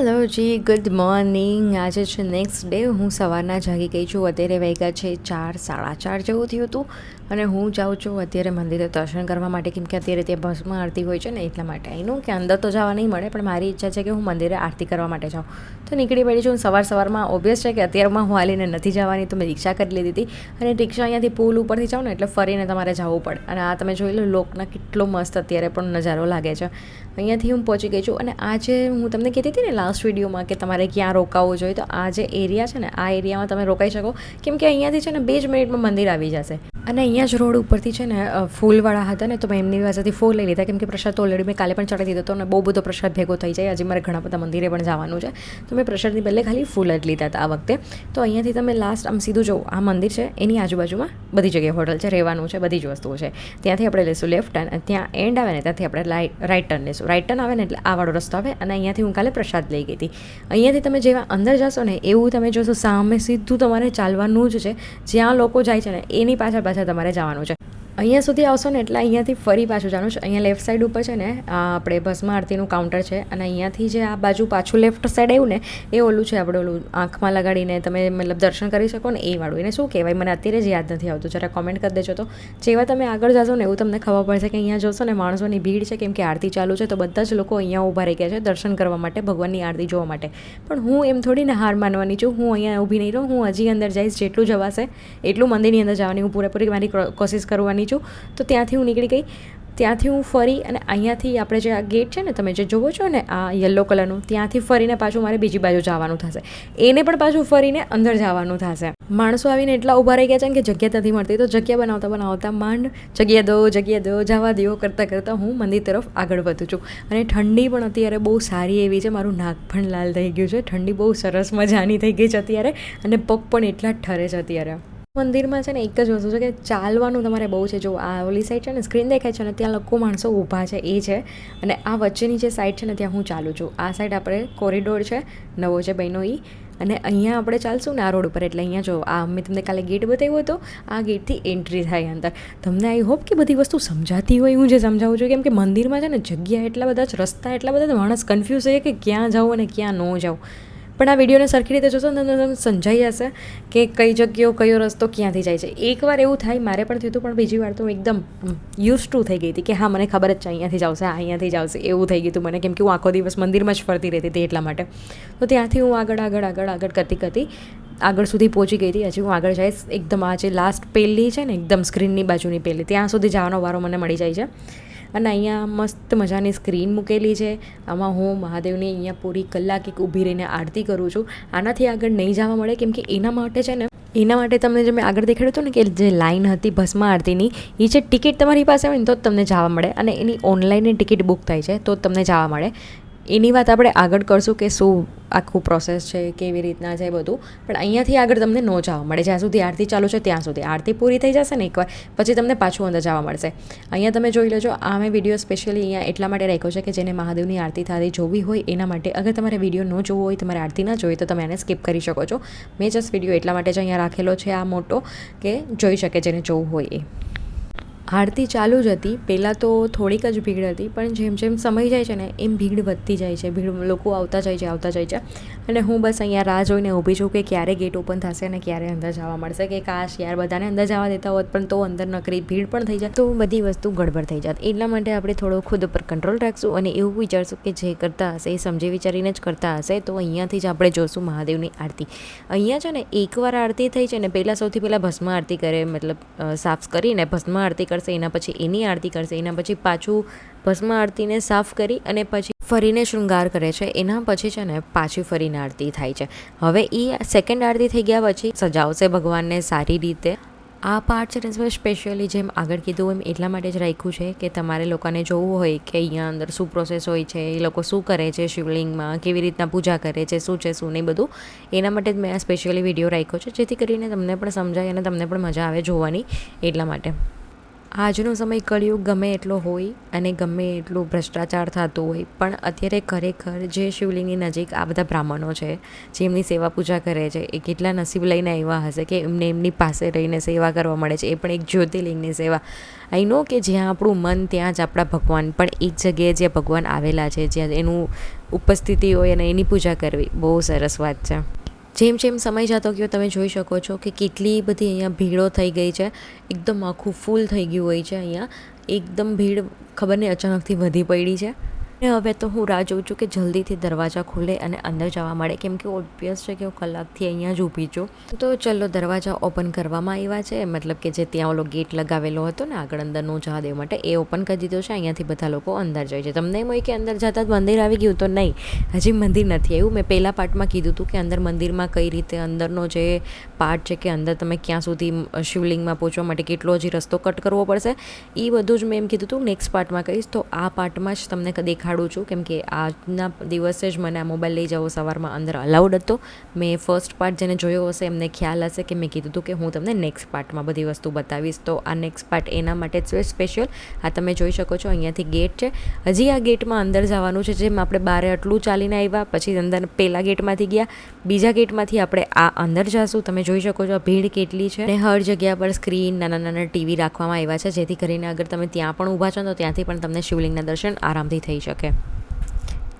Hello જી, good morning. આજે છે next day. હું સવારના જાગી ગઈ છું. અત્યારે વાગ્યા છે 4:30 જેવું થયું હતું અને હું જાઉં છું અત્યારે મંદિરે દર્શન કરવા માટે, કેમ કે અત્યારે ત્યાં ભસ્મ આરતી હોય છે ને, એટલા માટે. એનું કે અંદર તો જવા નહીં મળે, પણ મારી ઈચ્છા છે કે હું મંદિરે આરતી કરવા માટે જાઉં. તો નીકળી પડી છું સવારમાં. ઓબ્વિયસ છે કે અત્યારમાં હું હાલીને નથી જવાની, તો મેં રિક્ષા કરી લીધી હતી અને રિક્ષા અહીંયાથી પુલ ઉપરથી જાઉં ને એટલે ફરીને તમારે જવું પડે. અને આ તમે જોઈ લો લોકના કેટલો મસ્ત અત્યારે પણ નજારો લાગે છે. અહીંયાથી હું પહોંચી ગઈ છું. અને આજે હું તમને કહેતી હતી ને લાસ્ટ વિડીયોમાં કે તમારે ક્યાં રોકાવવું જોઈએ, તો આ જે એરિયા છે ને, આ એરિયામાં તમે રોકાઈ શકો, કેમ કે અહીંયાથી છે ને 2 જ મિનિટમાં મંદિર આવી જશે. અને અહીંયા જ રોડ ઉપરથી છે ને ફૂલવાળા હતા ને, તો મેં એમની પાસેથી ફૂલ લઈ લીધા, કેમ કે પ્રસાદ તો ઓલરેડી મેં કાલે પણ ચડાવી દીધો હતો અને બહુ બધો પ્રસાદ ભેગો થઈ જાય. આજે મારે ઘણા બધા મંદિરે પણ જવાનું છે, તો મેં પ્રસાદની બદલે ખાલી ફૂલ જ લીધા હતા આ વખતે. તો અહીંયાથી તમે લાસ્ટ આમ સીધું જુઓ, આ મંદિર છે, એની આજુબાજુમાં બધી જગ્યાએ હોટલ છે, રહેવાનું છે, બધી જ વસ્તુઓ છે. ત્યાંથી આપણે લઈશું લેફ્ટ ટર્ન, ત્યાં એન્ડ આવે ને ત્યાંથી આપણે રાઈટ ટર્ન લઈશું. રાઈટ ટર્ન આવે ને એટલે આ વાળો રસ્તો આવે અને અહીંયાથી હું કાલે પ્રસાદ લઈ ગઈ હતી. અહીંયાથી તમે જેવા અંદર જશો ને એવું તમે જોશો સામે સીધું તમારે ચાલવાનું જ છે. જ્યાં લોકો જાય છે ને એની પાછળ તમારે જવાનું છે. અહીંયા સુધી આવશો ને એટલે અહીંયાથી ફરી પાછું જવાનું છે. અહીંયા લેફ્ટ સાઈડ ઉપર છે ને આપણે ભસ્મ આરતીનું કાઉન્ટર છે, અને અહીંયાથી જે આ બાજુ પાછું લેફ્ટ સાઈડ આવ્યું ને એ ઓલું છે, આપણે ઓલું આંખમાં લગાડીને તમે મતલબ દર્શન કરી શકો ને એ વાળું. એને શું કહેવાય મને અત્યારે જ યાદ નથી આવતું, જરા કોમેન્ટ કરી દેજો. તો જેવા તમે આગળ જશો ને એવું તમને ખબર પડશે કે અહીંયા જોશો ને માણસોની ભીડ છે, કેમ કે આરતી ચાલુ છે, તો બધા જ લોકો અહીંયા ઊભા રહી ગયા છે દર્શન કરવા માટે, ભગવાનની આરતી જોવા માટે. પણ હું એમ થોડી ને હાર માનવાની છું, હું અહીંયા ઊભી નહીં રહું, હું હજી અંદર જઈશ. જેટલું જવાશે એટલું મંદિરની અંદર જવાની હું પૂરેપૂરી મારી કોશિશ કરવાની છું. તો ત્યાંથી હું નીકળી ગઈ. ત્યાંથી હું ફરી અને અહીંયાથી આપણે જે આ ગેટ છે ને તમે જે જુઓ છો ને આ યલો કલરનું, ત્યાંથી ફરીને પાછું મારે બીજી બાજુ જવાનું થશે. એને પણ પાછું ફરીને અંદર જવાનું થશે. માણસો આવીને એટલા ઊભા રહી ગયા છે ને કે જગ્યા નથી મળતી, તો જગ્યા બનાવતા માંડ જગ્યા દો જવા દો કરતાં હું મંદિર તરફ આગળ વધું છું. અને ઠંડી પણ અત્યારે બહુ સારી એવી છે. મારું નાક પણ લાલ થઈ ગયું છે. ઠંડી બહુ સરસ મજાની થઈ ગઈ છે અત્યારે, અને પગ પણ એટલા જ ઠરે છે અત્યારે. મંદિરમાં છે ને એક જ વસ્તુ છે કે ચાલવાનું તમારે બહુ છે. જો આ ઓલી સાઈડ છે ને સ્ક્રીન દેખાય છે ને, ત્યાં લોકો માણસો ઊભા છે એ છે, અને આ વચ્ચેની જે સાઈડ છે ને ત્યાં હું ચાલું છું. આ સાઈડ આપણે કોરિડોર છે નવો છે બહેનો ઈ, અને અહીંયા આપણે ચાલશું ને આ રોડ ઉપર, એટલે અહીંયા જો આ મેં તમને કાલે ગેટ બતાવ્યો હતો, આ ગેટથી એન્ટ્રી થાય અંદર. તમને આઈ હોપ કે બધી વસ્તુ સમજાતી હોય હું જે સમજાવું છું, કેમ કે મંદિરમાં છે ને જગ્યા એટલા બધા જ, રસ્તા એટલા બધા, માણસ કન્ફ્યુઝ થઈ કે ક્યાં જાઉં અને ક્યાં ન જાઉં. પણ આ વિડીયોને સરખી રીતે જોશો ને તમને સમજાઈ જશે કે કઈ જગ્યાઓ કયો રસ્તો ક્યાંથી જાય છે. એકવાર એવું થાય, મારે પણ થયું હતું, પણ બીજી વાર તો એકદમ યુઝ ટુ થઈ ગઈ હતી કે હા મને ખબર જ છે અહીંયાથી જાવશે, અહીંયાથી જાવશે, એવું થઈ ગયું હતું મને, કેમ કે હું આખો દિવસ મંદિરમાં જ ફરતી રહેતી હતી એટલા માટે. તો ત્યાંથી હું આગળ કરતી આગળ સુધી પહોંચી ગઈ હતી. હજી હું આગળ જઈશ એકદમ આ જે લાસ્ટ પહેલી છે ને એકદમ સ્ક્રીનની બાજુની પહેલી, ત્યાં સુધી જવાનો વારો મને મળી જાય છે. અને અહીંયા મસ્ત મજાની સ્ક્રીન મૂકેલી છે. આમાં હું મહાદેવની અહીંયા પૂરી કલાક એક ઊભી રહીને આરતી કરું છું. આનાથી આગળ નહીં જવા મળે, કેમ કે એના માટે તમને જે મેં આગળ દેખાડ્યું હતું ને કે જે લાઈન હતી ભસ્મ આરતીની, એ જે ટિકિટ તમારી પાસે હોય ને તો જ તમને જવા મળે, અને એની ઓનલાઈન ટિકિટ બુક થાય છે તો જ તમને જવા મળે. એની વાત આપણે આગળ કરશું કે શું આખું પ્રોસેસ છે, કેવી રીતના છે બધું. પણ અહીંયાથી આગળ તમને ન જવા મળે જ્યાં સુધી આરતી ચાલુ છે ત્યાં સુધી. આરતી પૂરી થઈ જશે ને એકવાર પછી તમને પાછું અંદર જવા મળશે. અહીંયા તમે જોઈ લેજો, આ મેં વિડીયો સ્પેશિયલી અહીંયા એટલા માટે રાખ્યો છે કે જેને મહાદેવની આરતી થતી જોવી હોય એના માટે. અગર તમારે વિડીયો ન જોવો હોય, તમારે આરતી ન જોઈ તો તમે એને સ્કીપ કરી શકો છો. મેં જસ્ટ વિડીયો એટલા માટે જ અહીંયા રાખેલો છે આ મોટો, કે જોઈ શકે જેને જોવું હોય એ. આરતી ચાલુ જ હતી. પહેલાં તો થોડીક જ ભીડ હતી, પણ જેમ જેમ સમય જાય છે ને એમ ભીડ વધતી જાય છે, લોકો આવતા જાય છે. અને હું બસ અહીંયા રાહ જોઈને ઊભી છું કે ક્યારે ગેટ ઓપન થશે અને ક્યારે અંદર જવા મળશે. કે કાશ યાર બધાને અંદર જવા દેતા હોત, પણ તો અંદર નકરી ભીડ પણ થઈ જાય તો બધી વસ્તુ ગડબડ થઈ જાત. એટલા માટે આપણે થોડો ખુદ ઉપર કંટ્રોલ રાખશું અને એવું વિચારશું કે જે કરતા હશે એ સમજી વિચારીને જ કરતા હશે. તો અહીંયાથી જ આપણે જોશું મહાદેવની આરતી. અહીંયા છે ને એકવાર આરતી થઈ છે ને, સૌથી પહેલાં ભસ્મ આરતી કરે, મતલબ સાફ કરીને ભસ્મ આરતી કરશે, એના પછી એની આરતી કરશે, એના પછી પાછું ભસ્મ આરતીને સાફ કરી અને પછી ફરીને શૃંગાર કરે છે. એના પછી છે ને પાછી ફરીને આરતી થાય છે. હવે એ સેકન્ડ આરતી થઈ ગયા પછી સજાવશે ભગવાનને સારી રીતે. આ પાર્ટ છે ને સ્પેશિયલી જેમ આગળ કીધું એમ એટલા માટે જ રાખ્યું છે કે તમારે લોકોને જોવું હોય કે અહીંયા અંદર શું પ્રોસેસ હોય છે, એ લોકો શું કરે છે શિવલિંગમાં, કેવી રીતના પૂજા કરે છે, શું છે શું નહીં બધું. એના માટે જ મેં આ સ્પેશિયલી વિડીયો રાખ્યો છે, જેથી કરીને તમને પણ સમજાય અને તમને પણ મજા આવે જોવાની. એટલા માટે આજનો સમય કળિયુગ ગમે એટલો હોય અને ગમે એટલું ભ્રષ્ટાચાર થતું હોય, પણ અત્યારે ખરેખર જે શિવલિંગની નજીક આ બધા બ્રાહ્મણો છે જે એમની સેવા પૂજા કરે છે, એ કેટલા નસીબ લઈને આવ્યા હશે કે એમને એમની પાસે રહીને સેવા કરવા મળે છે. એ પણ એક જ્યોતિર્લિંગની સેવા. આઈ નો કે જ્યાં આપણું મન ત્યાં જ આપણા ભગવાન, પણ એક જગ્યાએ જ્યાં ભગવાન આવેલા છે, જ્યાં એનું ઉપસ્થિતિ હોય અને એની પૂજા કરવી બહુ સરસ વાત છે. જેમ જેમ સમય જતો ગયો તમે જોઈ શકો છો કે કેટલી બધી અહીંયા ભીડો થઈ ગઈ છે. એકદમ આખું ફૂલ થઈ ગયું હોય છે અહીંયા. એકદમ ભીડ ખબર નહીં અચાનકથી વધી પડી છે. અને હવે તો હું રાહ જોઉં છું કે જલ્દીથી દરવાજા ખુલે અને અંદર જવા મળે, કેમ કે ઓબ્વિયસ છે કે હું કલાકથી અહીંયા જ ઊભી છું. તો ચલો દરવાજા ઓપન કરવામાં આવ્યા છે, મતલબ કે જે ત્યાં ઓલો ગેટ લગાવેલો હતો ને આગળ અંદરનું જવા દેવા માટે એ ઓપન કરી દીધો છે. અહીંયાથી બધા લોકો અંદર જાય છે. તમને એમ હોય કે અંદર જતાં જ મંદિર આવી ગયું, તો નહીં, હજી મંદિર નથી આવ્યું. મેં પહેલાં પાર્ટમાં કીધું હતું કે અંદર મંદિરમાં કઈ રીતે અંદરનો જે પાર્ટ છે કે અંદર તમે ક્યાં સુધી શિવલિંગમાં પહોંચવા માટે કેટલો હજી રસ્તો કટ કરવો પડશે એ બધું જ મેં એમ કીધું હતું નેક્સ્ટ પાર્ટમાં કહીશ. તો આ પાર્ટમાં જ તમને દેખાડું છું, કેમ કે આજના દિવસે જ મને આ મોબાઈલ લઈ જવો સવારમાં અંદર અલાઉડ હતો. મેં ફર્સ્ટ પાર્ટ જેને જોયો હશે એમને ખ્યાલ હશે કે મેં કીધું હતું કે હું તમને નેક્સ્ટ પાર્ટમાં બધી વસ્તુ બતાવીશ. તો આ નેક્સ્ટ પાર્ટ એના માટે જ સ્પેશિયલ. આ તમે જોઈ શકો છો અહીંયાથી ગેટ છે. હજી આ ગેટમાં અંદર જવાનું છે. જેમ આપણે બારે આટલું ચાલીને આવ્યા પછી અંદર પહેલા ગેટમાંથી ગયા, બીજા ગેટમાંથી આપણે આ અંદર જઈશું. તમે જોઈ શકો છો ભીડ કેટલી છે. અને હર જગ્યા પર સ્ક્રીન, નાના નાના ટીવી રાખવામાં આવ્યા છે, જેથી કરીને અગર તમે ત્યાં પણ ઊભા છો તો ત્યાંથી પણ તમને શિવલિંગના દર્શન આરામથી થઈ શકે.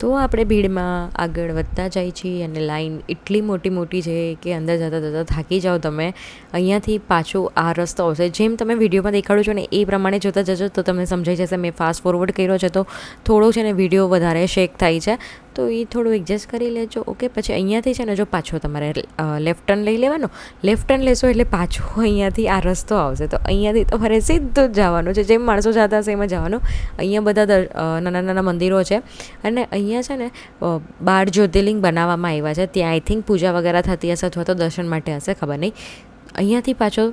તો આપણે ભીડમાં આગળ વધતા જાય છીએ અને લાઈન એટલી મોટી છે કે અંદર જતાં થાકી જાઓ તમે. અહીંયાથી પાછું આ રસ્તો આવશે. જેમ તમે વિડીયોમાં દેખાડો છો ને એ પ્રમાણે જોતા જજો તો તમને સમજાઈ જશે. મેં ફાસ્ટ ફોરવર્ડ કર્યો છે તો થોડો છે ને વિડીયો વધારે શેક થાય છે, તો એ થોડું એડજસ્ટ કરી લેજો. ઓકે, પછી અહીંયાથી છે ને જો પાછો તમારે લેફ્ટ ટર્ન લઈ લેવાનો. લેફ્ટ ટર્ન લેશો એટલે પાછો અહીંયાથી આ રસ્તો આવશે. તો અહીંયાથી તમારે સીધું જ જવાનું છે, જેમ માણસો જતા હશે એમાં જવાનું. અહીંયા બધા નાના નાના મંદિરો છે અને અહીંયા છે ને 12 જ્યોતિર્લિંગ બનાવવામાં આવ્યા છે. ત્યાં આઈ થિંક પૂજા વગેરે થતી હશે અથવા તો દર્શન માટે હશે, ખબર નહીં. અહીંયાથી પાછો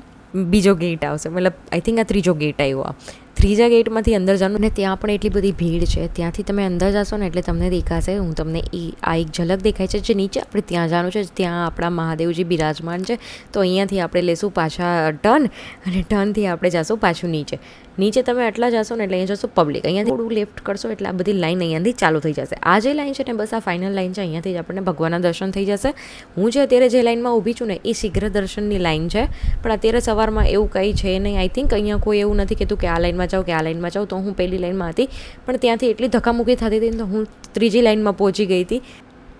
બીજો ગેટ આવશે, મતલબ આઈ થિંક આ ત્રીજો ગેટ આવ્યો. આ ત્રીજા ગેટમાંથી અંદર જવાનું અને ત્યાં પણ એટલી બધી ભીડ છે. ત્યાંથી તમે અંદર જશો ને એટલે તમને દેખાશે. હું તમને આ એક ઝલક દેખાય છે જે નીચે આપણે ત્યાં જવાનું છે. ત્યાં આપણા મહાદેવજી બિરાજમાન છે. તો અહીંયાથી આપણે લેશું પાછા ટર્ન અને ટર્નથી આપણે જશું પાછું નીચે તમે આટલા જશો ને એટલે અહીંયા જશો પબ્લિક. અહીંયાથી થોડું લેફ્ટ કરશો એટલે આ બધી લાઈન અહીંયાથી ચાલુ થઈ જશે. આ જે લાઈન છે ને બસ આ ફાઇનલ લાઈન છે. અહીંયાથી જ આપણને ભગવાનના દર્શન થઈ જશે. હું જે અત્યારે જે લાઈનમાં ઊભી છું ને એ શીઘ્ર દર્શનની લાઈન છે, પણ અત્યારે સવારમાં એવું કંઈ છે નહીં. આઈ થિંક અહીંયા કોઈ એવું નથી કહેતું કે આ લાઈનમાં જાઓ કે આ લાઈનમાં જાઓ. તો હું પહેલી લાઈનમાં હતી, પણ ત્યાંથી એટલી ધક્કામુક્કી થતી હતી તો હું ત્રીજી લાઈનમાં પહોંચી ગઈ હતી.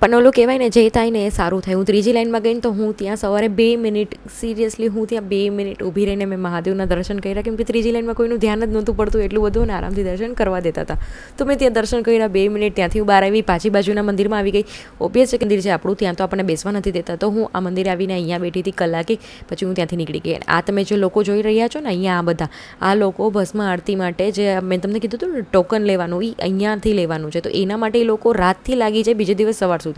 પણ ઓલું કહેવાય ને જે થાય ને એ સારું થાય. હું ત્રીજી લાઈનમાં ગઈ ને તો હું ત્યાં સવારે 2 મિનિટ સિરિયસલી હું ત્યાં 2 મિનિટ ઊભી રહીને મેં મહાદેવના દર્શન કર્યા, કેમ કે ત્રીજી લાઈનમાં કોઈનું ધ્યાન જ નહોતું પડતું એટલું બધું અને આરામથી દર્શન કરવા દેતા હતા. તો મેં ત્યાં દર્શન કર્યા 2 મિનિટ. ત્યાંથી હું બહાર આવી, પાછી બાજુના મંદિરમાં આવી ગઈ. ઓબ્વિયસ છે મંદિર છે આપણું, ત્યાં તો આપણને બેસવા નથી દેતા. તો હું આ મંદિરે આવીને અહીંયા બેઠી હતી કલાકે, પછી હું ત્યાંથી નીકળી ગઈ. આ તમે જે લોકો જોઈ રહ્યા છો ને અહીંયા, આ બધા આ લોકો ભસ્મ આરતી માટે જે મેં તમને કીધું હતું ને ટોકન લેવાનું, એ અહીંયાથી લેવાનું છે. તો એના માટે એ લોકો રાતથી લાગી જાય બીજે દિવસ સવાર સુધી.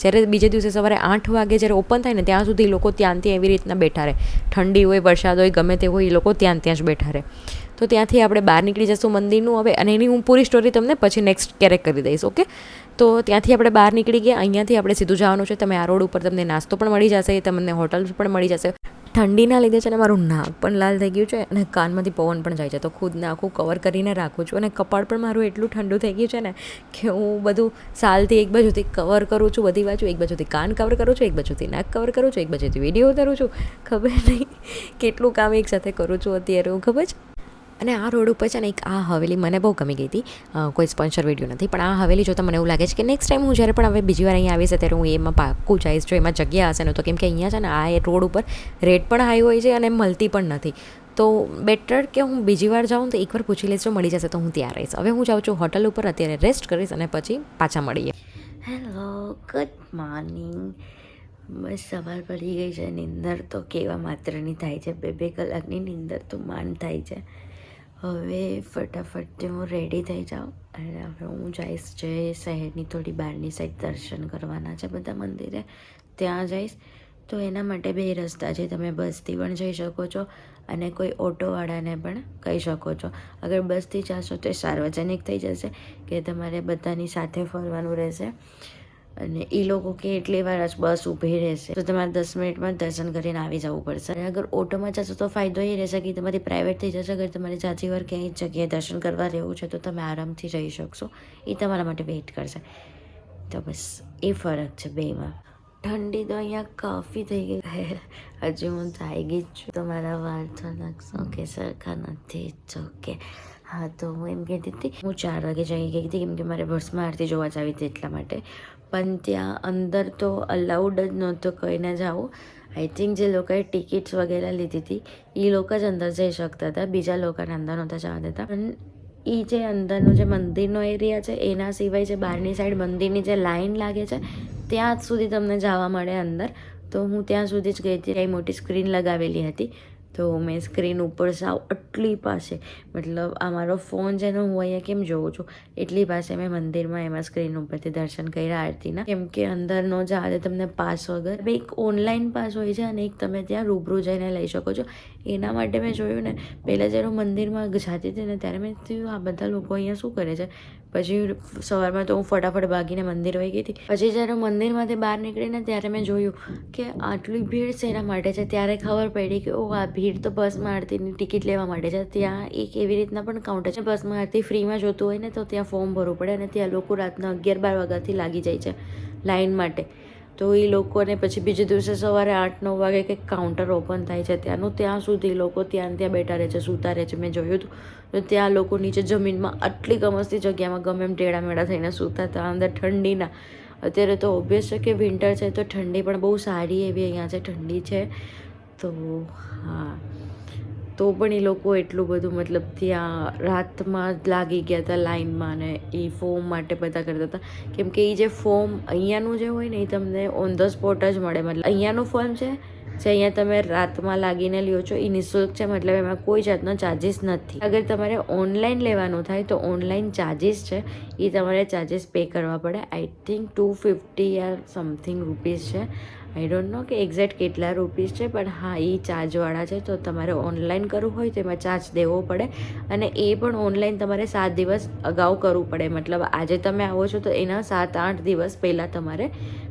જ્યારે બીજે દિવસે સવારે 8 વાગે જ્યારે ઓપન થાય ને ત્યાં સુધી લોકો ત્યાં એવી રીતના બેઠા રહે. ઠંડી હોય, વરસાદ હોય, ગમે તે હોય, એ લોકો ત્યાં જ બેઠા રહે. તો ત્યાંથી આપણે બહાર નીકળી જઈશું મંદિરનું હવે, અને એની હું પૂરી સ્ટોરી તમને પછી નેક્સ્ટ ક્યારેક કરી દઈશ. ઓકે, તો ત્યાંથી આપણે બહાર નીકળી ગયા. અહીંયાથી આપણે સીધું જવાનું છે. તમે આ રોડ ઉપર તમને નાસ્તો પણ મળી જશે, તમને હોટલ પણ મળી જશે. ઠંડીના લીધે છે ને મારું નાક પણ લાલ થઈ ગયું છે અને કાનમાંથી પવન પણ જાય છે. તો ખુદને આખું કવર કરીને રાખું છું અને કપાળ પણ મારું એટલું ઠંડુ થઈ ગયું છે ને કે હું બધું સાલથી એક બાજુથી કવર કરું છું, બધી બાજુ. એક બાજુથી કાન કવર કરું છું, એક બાજુથી નાક કવર કરું છું, એક બાજુથી વિડીયો ઉતારું છું. ખબર નહીં કેટલું કામ એક સાથે કરું છું અત્યારે હું, ખબર છે. અને આ રોડ ઉપર છે ને એક આ હવેલી મને બહુ ગમી ગઈ હતી. કોઈ સ્પોન્સર વિડીયો નથી, પણ આ હવેલી જોતાં મને એવું લાગે છે કે નેક્સ્ટ ટાઈમ હું જ્યારે પણ હવે બીજી વાર અહીંયા આવીશ ત્યારે હું એમાં પાક્કું જઈશ જો એમાં જગ્યા હશે ને તો. કેમ કે અહીંયા છે ને આ રોડ ઉપર રેટ પણ હાઈ હોય છે અને મળતી પણ નથી. તો બેટર કે હું બીજી વાર જાઉં તો એકવાર પૂછી લઈશ, જો મળી જશે તો હું ત્યાં રહીશ. હવે હું જાઉં છું હોટલ ઉપર, અત્યારે રેસ્ટ કરીશ અને પછી પાછા મળીએ. Hello, good morning. બસ સવાર પડી ગઈ છે. નીંદર તો કેવા માત્રની થાય છે, 2 કલાકની નીંદર તો માંડ થાય છે. હવે ફટાફટ હું રેડી થઈ જાઉં અને હવે હું જઈશ જે શહેરની થોડી બહારની સાઈડ દર્શન કરવાના છે બધા મંદિરે, ત્યાં જઈશ. તો એના માટે 2 રસ્તા છે. તમે બસથી પણ જઈ શકો છો અને કોઈ ઓટોવાળાને પણ કહી શકો છો. અગર બસથી જશો તો એ સાર્વજનિક થઈ જશે કે તમારે બધાની સાથે ફરવાનું રહેશે અને એ લોકો કે એટલી વાર જ બસ ઊભી રહેશે તો તમારે 10 મિનિટમાં દર્શન કરીને આવી જવું પડશે. અને અગર ઓટોમાં જશો તો ફાયદો એ રહેશે કે તમારી પ્રાઇવેટ થઈ જશે. અગર તમારે જાજી વાર ક્યાંય જગ્યાએ દર્શન કરવા રહેવું છે તો તમે આરામથી જઈ શકશો, એ તમારા માટે વેઇટ કરશે. તો બસ એ ફરક છે બેમાં. ઠંડી તો અહીંયા કાફી થઈ ગઈ છે. હજી હું જાગી જ છું. તમારા વાળ તો લાગશો કે સરખા નથી જ. ઓકે, હા, તો હું એમ કહેતી હતી, હું 4 વાગે જઈ ગઈ હતી કેમ કે મારે ભસ્મ આરતી જોવા જાવી હતી એટલા માટે. પણ ત્યાં અંદર તો અલાઉડ જ નહોતું કહીને જાવું. આઈ થિંક જે લોકોએ ટિકિટ્સ વગેરે લીધી હતી એ લોકો જ અંદર જઈ શકતા હતા, બીજા લોકોને અંદર નહોતા જવા દેતા. પણ એ જે અંદરનો જે મંદિરનો એરિયા છે એના સિવાય જે બહારની સાઈડ મંદિરની જે લાઈન લાગે છે ત્યાં સુધી તમને જવા મળે અંદર. તો હું ત્યાં સુધી જ ગઈ હતી. કંઈ મોટી સ્ક્રીન લગાવેલી હતી તો મેં સ્ક્રીન ઉપર સાવ આટલી પાસે, મતલબ આ મારો ફોન છે ને હું અહીંયા કેમ જોઉં છું એટલી પાસે મેં મંદિરમાં એમાં સ્ક્રીન ઉપરથી દર્શન કર્યા આરતીના. કેમ કે અંદર ન જવા તમને પાસ વગર. એક ઓનલાઈન પાસ હોય છે અને એક તમે ત્યાં રૂબરૂ જઈને લઈ શકો છો. એના માટે મેં જોયું ને, પહેલાં જ્યારે હું મંદિરમાં જતી હતી ને ત્યારે મેં થયું આ બધા લોકો અહીંયા શું કરે છે. પછી સવારમાં તો હું ફટાફટ ભાગીને મંદિર વહી ગઈ હતી. પછી જ્યારે મંદિરમાંથી બહાર નીકળીને ત્યારે મેં જોયું કે આટલી ભીડ શેના માટે છે. ત્યારે ખબર પડી કે ઓહ, આ ભીડ તો ભસ્મ આરતીની ટિકિટ લેવા માટે છે. ત્યાં એક એવી રીતના પણ કાઉન્ટર છે, ભસ્મ આરતી ફ્રીમાં જોતું હોય ને તો ત્યાં ફોર્મ ભરવું પડે અને ત્યાં લોકો રાતના 11-12 વાગ્યાથી લાગી જાય છે લાઈન માટે. તો એ લોકોને પછી બીજે દિવસે સવારે 8-9 વાગે કંઈક કાઉન્ટર ઓપન થાય છે ત્યાંનું, ત્યાં સુધી લોકો ત્યાં બેઠા રહે છે, સૂતા રહે છે. મેં જોયું હતું તો ત્યાં લોકો નીચે જમીનમાં આટલી ગમસતી જગ્યામાં ગમે એમ ટેડા મેળા થઈને સૂતા હતા અંદર ઠંડીના. અત્યારે તો ઓબ્વિયસ છે કે વિન્ટર છે તો ઠંડી પણ બહુ સારી એવી અહીંયા છે, ઠંડી છે. તો હા, તો પણ એ લોકો એટલું બધું મતલબ ત્યાં રાતમાં જ લાગી ગયા હતા લાઈનમાં ને એ ફોર્મ માટે બધા કરતા હતા. કેમ કે એ જે ફોર્મ અહીંયાનું જે હોય ને એ તમને ઓન ધ સ્પોટ જ મળે. મતલબ અહીંયાનું ફોર્મ છે જે અહીંયા તમે રાતમાં લાગીને લ્યો છો એ નિઃશુલ્ક છે, મતલબ એમાં કોઈ જાતનો ચાર્જિસ નથી. અગર તમારે ઓનલાઈન લેવાનું થાય તો ઓનલાઈન ચાર્જિસ છે, એ તમારે ચાર્જિસ પે કરવા પડે. આઈ થિંક 250 યા સમથિંગ રૂપીસ છે. આઈ ડોન્ટ નો કે એક્ઝેક્ટ કેટલા રૂપીસ છે, પણ હા એ ચાર્જવાળા છે. તો તમારે ઓનલાઈન કરવું હોય તો એમાં ચાર્જ દેવો પડે અને એ પણ ઓનલાઈન તમારે 7 દિવસ અગાઉ કરવું પડે. મતલબ આજે તમે આવો છો તો એના 7-8 દિવસ પહેલાં તમારે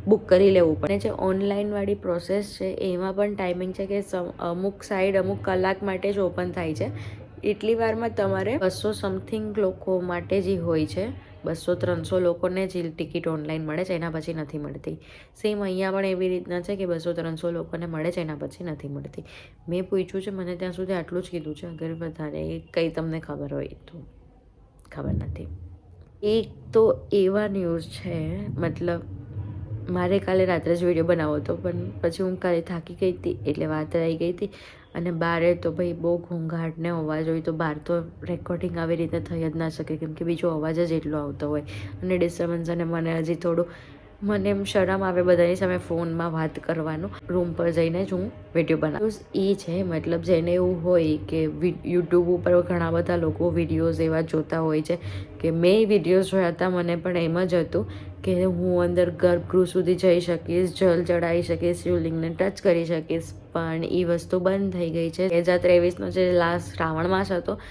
બુક કરી લેવું પડે. જે ઓનલાઈનવાળી પ્રોસેસ છે એમાં પણ ટાઈમિંગ છે કે અમુક સાઈડ અમુક કલાક માટે જ ઓપન થાય છે. એટલી વારમાં તમારે 200 સમથિંગ લોકો માટે જ હોય છે, 200-300 લોકોને જ ટિકિટ ઓનલાઈન મળે છે, એના પછી નથી મળતી. સેમ અહીંયા પણ એવી રીતના છે કે 200-300 લોકોને મળે છે, એના પછી નથી મળતી. મેં પૂછ્યું છે, મને ત્યાં સુધી આટલું જ કીધું છે. અગર વધારે કંઈ તમને ખબર હોય તો ખબર નથી. એક તો એવા ન્યૂઝ છે, મતલબ મારે કાલે રાત્રે જ વિડીયો બનાવવો હતો પણ પછી હું કાલે થાકી ગઈ હતી એટલે વાત આવી ગઈ હતી. અને બહાર તો ભાઈ બહુ ઘોંઘાટ ને અવાજ હોય તો બહાર તો રેકોર્ડિંગ આવી રીતે થઈ જ ના શકે કેમ કે બીજો અવાજ જ એટલો આવતો હોય અને ડિસ્ટર્બન્સ. અને મને હજી થોડું મને એમ શરમ આવે બધાની સામે ફોનમાં વાત કરવાનું. રૂમ પર જઈને જ હું વિડીયો બનાવું. એ છે મતલબ જેને એવું હોય કે યુટ્યુબ ઉપર ઘણા બધા લોકો વિડીયોઝ એવા જોતા હોય છે કે મેં વિડીયોઝ જોયા હતા, મને પણ એમ જ હતું કે હું અંદર ગર્ભગૃહ સુધી જઈ શકીશ, જલ ચડાવી શકીશ, શિવલિંગને ટચ કરી શકીશ. પણ એ વસ્તુ બંધ થઈ ગઈ છે. 2023નો જે લાસ્ટ શ્રાવણ માસ હતો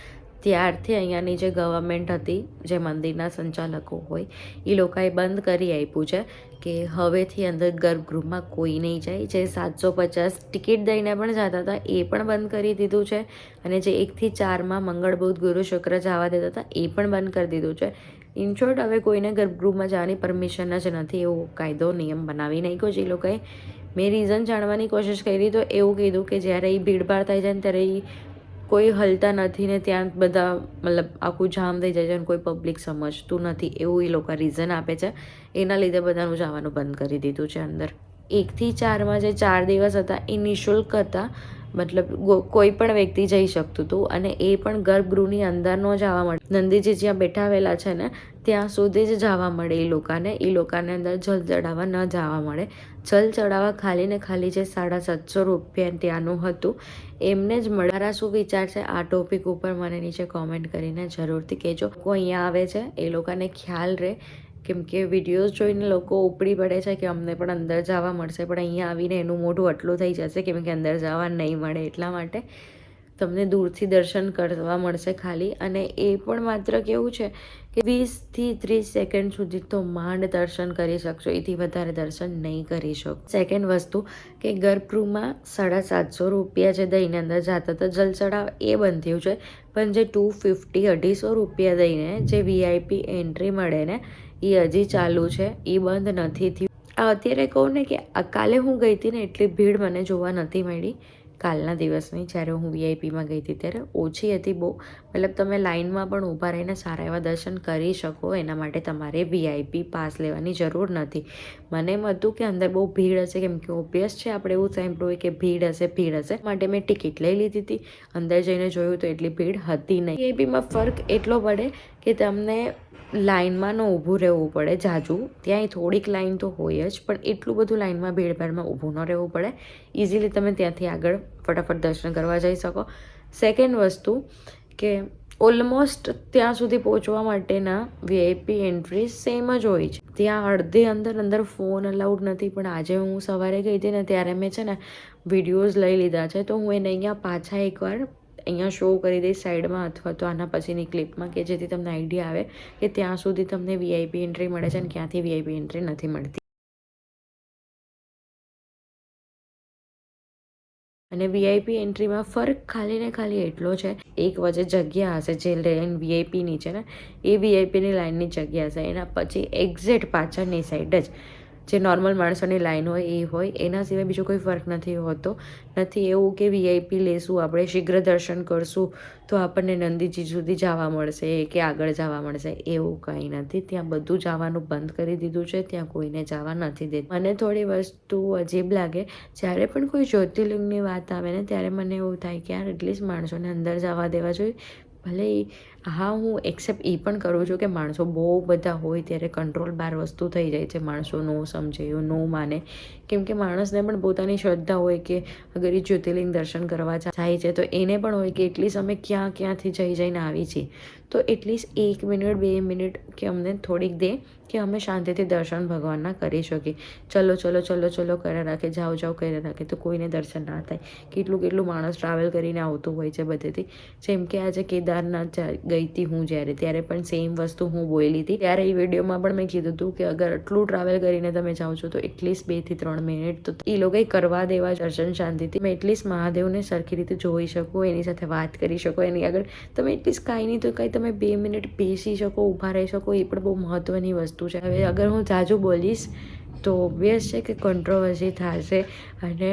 ત્યારથી અહીંયાની જે ગવર્મેન્ટ હતી, જે મંદિરના સંચાલકો હોય એ લોકોએ બંધ કરી આપ્યું છે કે હવેથી અંદર ગર્ભગૃહમાં કોઈ નહીં જાય. જે 750 ટિકિટ દઈને પણ જતા હતા એ પણ બંધ કરી દીધું છે અને જે 1 થી 4માં મંગળ બુધ ગુરુ શુક્ર જવા દેતા હતા એ પણ બંધ કરી દીધું છે. ઇન શોર્ટ હવે કોઈને ગર્ભગૃહમાં જવાની પરમિશન જ નથી, એવો કાયદો નિયમ બનાવી નાખ્યો છે એ લોકોએ. મેં રીઝન જાણવાની કોશિશ કરી તો એવું કીધું કે જ્યારે એ ભીડભાડ થાય છે ને ત્યારે એ કોઈ હલતા નથી ને ત્યાં બધા મતલબ આખું જામ થઈ જાય છે અને કોઈ પબ્લિક સમજતું નથી, એવું એ લોકો રીઝન આપે છે. એના લીધે બધાનું જવાનું બંધ કરી દીધું છે અંદર. 1 થી 4માં જે 4 દિવસ હતા એ નિઃશુલ્ક હતા, મતલબ કોઈ પણ વ્યક્તિ જઈ શકતું હતું અને એ પણ ગર્ભગૃહની અંદર ન જવા મળે. નંદીજી જ્યાં બેઠાવેલા છે ને ત્યાં સુધી જ જવા મળે એ લોકોને અંદર જલ ચડાવવા ન જવા મળે. જલ ચડાવવા ખાલી ને ખાલી જે 750 રૂપિયા ત્યાંનું હતું એમને જ મળે. મારા શું વિચાર છે આ ટોપિક ઉપર મને નીચે કોમેન્ટ કરીને જરૂરથી કહેજો. લોકો અહીંયા આવે છે એ લોકોને ખ્યાલ રહે કેમ કે વિડીયોઝ જોઈને લોકો ઉપડી પડે છે કે અમને પણ અંદર જવા મળશે, પણ અહીંયા આવીને એનું મોઢું આટલું થઈ જશે કેમ કે અંદર જવા નહીં મળે. એટલા માટે તમને દૂરથી દર્શન કરવા મળશે ખાલી. અને એ પણ માત્ર કેવું છે કે 20 થી 30 સેકન્ડ સુધી તો માંડ દર્શન કરી શકશો, એથી વધારે દર્શન નહીં કરી શકો. સેકન્ડ વસ્તુ કે ગર્ભગૃહમાં 750 રૂપિયા જે દઈને અંદર જતા હતા જલ ચડાવ એ બંધ થયું છે, પણ જે 250-250 રૂપિયા દઈને જે VIP એન્ટ્રી મળે ને એ હજી ચાલુ છે, એ બંધ નથી થયું. અત્યારે કહું ને કે કાલે હું ગઈ હતી ને એટલી ભીડ મને જોવા નથી મળી કાલના દિવસની, જ્યારે હું વીઆઈપીમાં ગઈ હતી ત્યારે ઓછી હતી બહુ. મતલબ તમે લાઇનમાં પણ ઊભા રહીને સારા એવા દર્શન કરી શકો, એના માટે તમારે વીઆઈપી પાસ લેવાની જરૂર નથી. મને એમ હતું કે અંદર બહુ ભીડ હશે, કેમ કે ઓબ્વિયસ છે આપણે એવું સાંભળ્યું હોય કે ભીડ હશે માટે મેં ટિકિટ લઈ લીધી હતી. અંદર જઈને જોયું તો એટલી ભીડ હતી નહીં. વીઆઈપીમાં ફરક એટલો પડે કે તમને લાઇનમાં ન ઊભું રહેવું પડે જાજુ, ત્યાંય થોડીક લાઇન તો હોય જ, પણ એટલું બધું લાઇનમાં ભીડભાડમાં ઊભું ન રહેવું પડે. ઇઝીલી તમે ત્યાંથી આગળ ફટાફટ દર્શન કરવા જઈ શકો. સેકન્ડ વસ્તુ કે ઓલમોસ્ટ ત્યાં સુધી પહોંચવા માટેના વીઆઈપી એન્ટ્રી સેમ જ હોય છે. ત્યાં અડધી અંદર ફોન અલાઉડ નથી, પણ આજે હું સવારે ગઈ હતી ને ત્યારે મેં છે ને વિડીયોઝ લઈ લીધા છે, તો હું એને અહીંયા પાછા એકવાર અહીંયા શો કરી દઈશ સાઈડમાં, અથવા તો આના પછીની ક્લિપમાં, કે જેથી તમને આઈડિયા આવે કે ત્યાં સુધી તમને વીઆઈપી એન્ટ્રી મળે છે અને ક્યાંથી વીઆઈપી એન્ટ્રી નથી મળતી. અને વીઆઈપી એન્ટ્રીમાં ફરક ખાલી ને ખાલી એટલો છે, એક વચ્ચે જગ્યા હશે જે લાઈન વીઆઈપીની છે ને એ વીઆઈપીની લાઇનની જગ્યા હશે, એના પછી એક્ઝેક્ટ પાછળની સાઈડ જ જે નોર્મલ માણસોની લાઈન હોય એ હોય, એના સિવાય બીજો કોઈ ફરક નથી હોતો. નથી એવું કે વીઆઈપી લેશું આપણે, શીઘ્ર દર્શન કરશું તો આપણને નંદીજી સુધી જવા મળશે કે આગળ જવા મળશે, એવું કંઈ નથી. ત્યાં બધું જવાનું બંધ કરી દીધું છે, ત્યાં કોઈને જવા નથી દેતું. મને થોડી વસ્તુ અજીબ લાગે, જ્યારે પણ કોઈ જ્યોતિર્લિંગની વાત આવે ને ત્યારે મને એવું થાય કે યાર એટલીસ્ટ માણસોને અંદર જવા દેવા જોઈએ. ભલે હા, હું એક્સેપ્ટ એ પણ કરું છું કે માણસો બહુ બધા હોય ત્યારે કંટ્રોલ બહાર વસ્તુ થઈ જાય છે, માણસો નો સમજે નો માને, કેમ કે માણસને પણ પોતાની શ્રદ્ધા હોય કે અગર એ જ્યોતિર્લિંગ દર્શન કરવા જાય છે તો એને પણ હોય કે એટલીસ્ટ અમે ક્યાંથી જઈને આવી છીએ, તો એટલીસ્ટ 1 મિનિટ 2 મિનિટ કે અમને થોડીક દે કે અમે શાંતિથી દર્શન ભગવાનના કરી શકીએ. ચલો કર્યા રાખે, જાઓ કર્યા રાખે તો કોઈને દર્શન ના થાય. કેટલું માણસ ટ્રાવેલ કરીને આવતું હોય છે બધેથી. જેમ કે આજે કેદારનાથ ગઈ હતી હું જ્યારે, ત્યારે પણ સેમ વસ્તુ હું બોલી હતી. ત્યારે એ વિડીયોમાં પણ મેં કીધું હતું કે અગર આટલું ટ્રાવેલ કરીને તમે જાઓ છો તો એટલીસ્ટ 2 થી 3 મિનિટ તો એ લોકોએ કરવા દેવા દર્શન શાંતિથી. મેં એટલીસ્ટ મહાદેવને સરખી રીતે જોઈ શકો, એની સાથે વાત કરી શકો, એની આગળ તમે એટલીસ્ટ કાંઈ નહીં તો કાંઈ તમે 2 મિનિટ બેસી શકો, ઊભા રહી શકો, એ પણ બહુ મહત્ત્વની વસ્તુ છે. હવે અગર હું જાજુ બોલીશ તો ઓબ્વિયસ છે કે કોન્ટ્રોવર્સી થશે, અને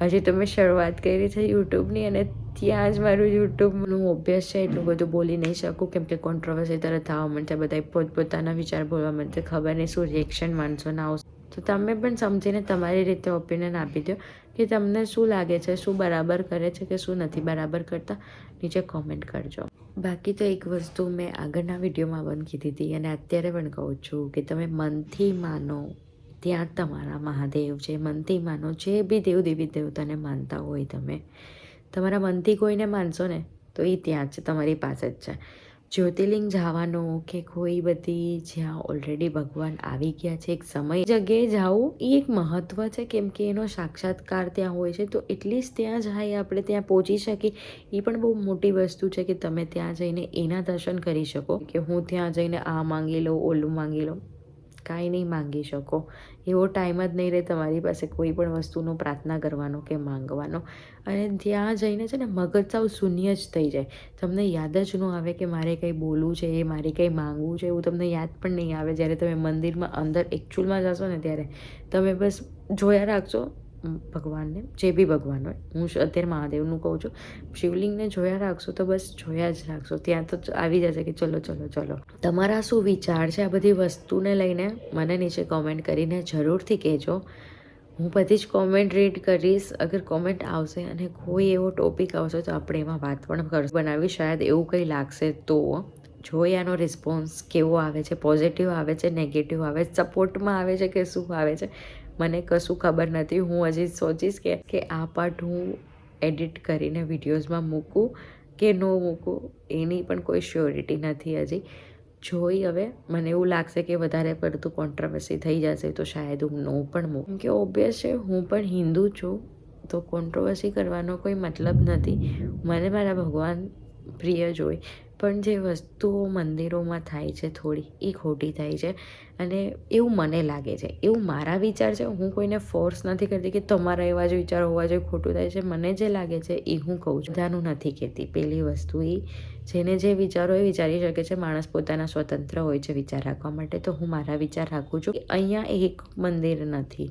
હજી તો મેં શરૂઆત કરી છે યુટ્યુબની, અને ત્યાં જ મારું યુટ્યુબનું ઓબ્વિયસ છે એટલું બધું બોલી નહીં શકું, કેમ કે કોન્ટ્રોવર્સી તરત થવા મળશે, બધા પોતપોતાના વિચાર બોલવા મળશે, ખબર નહીં શું રિએક્શન માણસોના આવશે. તો તમે પણ સમજીને તમારી રીતે ઓપિનિયન આપી દો કે તમને શું લાગે છે, શું બરાબર કરે છે કે શું નથી બરાબર કરતા, નીચે કોમેન્ટ કરજો. બાકી તો એક વસ્તુ મેં આગળના વિડીયોમાં પણ કીધી હતી અને અત્યારે પણ કહું છું કે તમે મનથી માનો ત્યાં તમારા મહાદેવ છે, મનથી માનો જે બી દેવી દેવતાને માનતા હોય, તમે તમારા મનથી કોઈને માનશો ને તો એ ત્યાં જ તમારી પાસે જ છે. જ્યોતિર્લિંગ જવાનો કે કોઈ બધી જ્યાં ઓલરેડી ભગવાન આવી ગયા છે, એક સમય જગ્યાએ જવું એ એક મહત્ત્વ છે, કેમ કે એનો સાક્ષાત્કાર ત્યાં હોય છે, તો એટલીસ્ટ ત્યાં જાય આપણે, ત્યાં પહોંચી શકીએ, એ પણ બહુ મોટી વસ્તુ છે કે તમે ત્યાં જઈને એના દર્શન કરી શકો. કે હું ત્યાં જઈને આ માંગી લઉં, ઓલું માંગી લઉં, કાંઈ નહીં માંગી શકો. એવો ટાઈમ જ નહીં રહે તમારી પાસે કોઈ પણ વસ્તુનો પ્રાર્થના કરવાનો કે માંગવાનો. અને ત્યાં જઈને છે ને મગજ સાવ શૂન્ય જ થઈ જાય, તમને યાદ જ ન આવે કે મારે કંઈ બોલવું છે, મારે કંઈ માંગવું છે, એવું તમને યાદ પણ નહીં આવે. જ્યારે તમે મંદિરમાં અંદર એકચ્યુઅલમાં જશો ને ત્યારે તમે બસ જોયા રાખશો ભગવાનને, જે બી ભગવાન હોય, હું અત્યારે મહાદેવનું કહું છું, શિવલિંગને જોયા રાખશો તો બસ જોયા જ રાખશો, ત્યાં તો આવી જશે કે ચલો. તમારા શું વિચાર છે આ બધી વસ્તુને લઈને મને નીચે કોમેન્ટ કરીને જરૂરથી કહેજો. હું બધી જ કોમેન્ટ રીડ કરીશ. અગર કોમેન્ટ આવશે અને કોઈ એવો ટોપિક આવશે તો આપણે એમાં વાત પણ બનાવી, શાયદ એવું કંઈ લાગશે તો જોઈએ આનો રિસ્પોન્સ કેવો આવે છે, પોઝિટિવ આવે છે, નેગેટિવ આવે છે, સપોર્ટમાં આવે છે કે શું આવે છે, મને કશું ખબર નથી. હું હજી સોચીશ કે આ પાર્ટ હું એડિટ કરીને વિડીયોઝમાં મૂકું કે ન મૂકું, એની પણ કોઈ શ્યોરિટી નથી હજી. જોઈ હવે, મને એવું લાગશે કે વધારે પડતું કોન્ટ્રોવર્સી થઈ જશે તો શાયદ હું નો પણ મૂકું, કે ઓબ્વિયસ છે હું પણ હિન્દુ છું, તો કોન્ટ્રોવર્સી કરવાનો કોઈ મતલબ નથી. મને મારા ભગવાન પ્રિય જ હોય, પણ જે વસ્તુઓ મંદિરોમાં થાય છે થોડી એ ખોટી થાય છે, અને એવું મને લાગે છે, એવું મારા વિચાર છે. હું કોઈને ફોર્સ નથી કરતી કે તમારા એવા જ વિચાર હોવા જોઈએ, ખોટું થાય છે. મને જે લાગે છે એ હું કહું છું, બધાનું નથી કહેતી. પહેલી વસ્તુ એ, જેને જે વિચારો એ વિચારી શકે છે, માણસ પોતાના સ્વતંત્ર હોય છે વિચાર રાખવા માટે. તો હું મારા વિચાર રાખું છું કે અહીંયા એક મંદિર નથી,